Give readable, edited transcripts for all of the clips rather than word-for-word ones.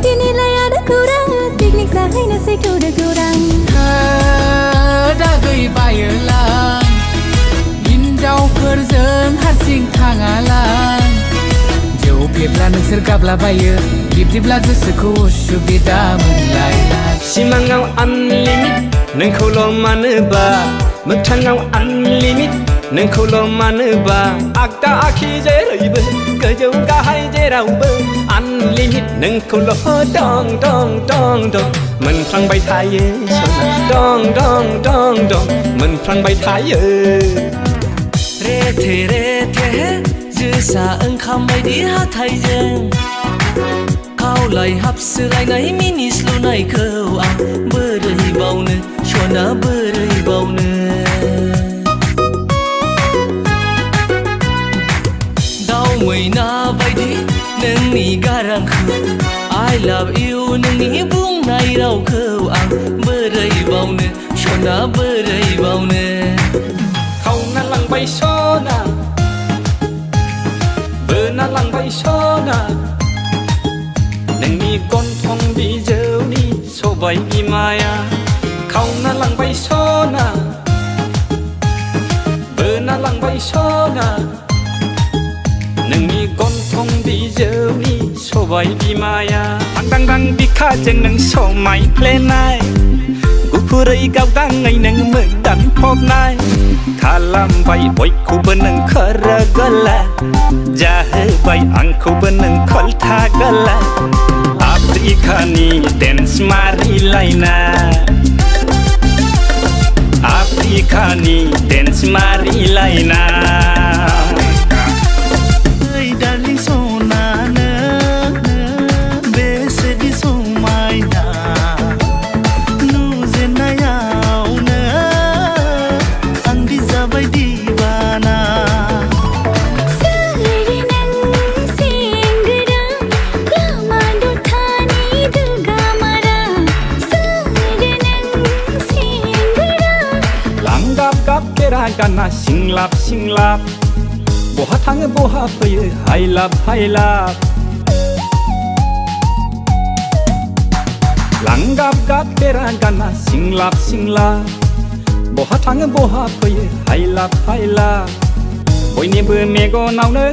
dinilai ada kurang Piknik sahai nasi kuda kurang दा गैबायोलां हिनजावफोरजों हारसिं थाङालां जौ फेब्ला नोंसोर गाबलाबायो बिब्दिब्ला गोसोखौ उसुबिदा मोनलायलां सिमाङाव आनलिमिट नोंखौल' मानोबा मोगथाङाव आनलिमिट नोंखौल' मानोबा आगदा आखि जेरैबो गोजौ गाहाय जेरावबो आनलिमिट नोंखौल' दं दं दं दं मोनफ्लांबाय थायो सना दं दं दं दं मोनफ्लांबाय थायो रेथे रेथे जोसा ओंखाम बायदि हाथायजों खावलाय हाबसोलायनाय मिनिस्लुनायखौ आं बोरै बावनो सना बोरै बावनो दाउ मैना बायदि नोंनि गारांखौ I love you नोंनि बुंनाय रावखौ आं बोरै बावनो सना बोरै बावनो खावना लांबाय सना बोना लांबाय सना नोंनि गन्थं बिजौनि सबाय बिमाया खावना लांबाय सना बोना लांबाय सना नोंनि गन्थं बिजौनि सबाय बिमाया आंदांदां बिखाजों नों समायफ्लेनाय गुफुरै गावदाङै नों मोदानफबनाय खालामबाय बयखौबो नों खर' गला जाहोबाय आंखौबो नों खलथा गला आफ्रिकानि डेन्स मारिलायनाय आफ्रिकानि dance मारिलायनाय darling sona besedi somayna nuzenayawna andi zabai divana Serinang singgara lama duthani dugamara Serinang singgara Langgap gap kera gana singlap singlap बहा थाङो बहा फैयो हायलाब हायलाब लांगाब गाब बेरा गाना सिंलाब सिंलाब बहा थाङो बहा फैयो हायलाब हायलाब बयनिबो मेगनावनो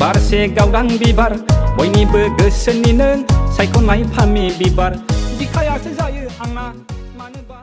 बारसे गावदां बिबार बयनिबो गोसोनिनो सायख'नाय फामे बिबार बिखायासो जायो आंना मानोबा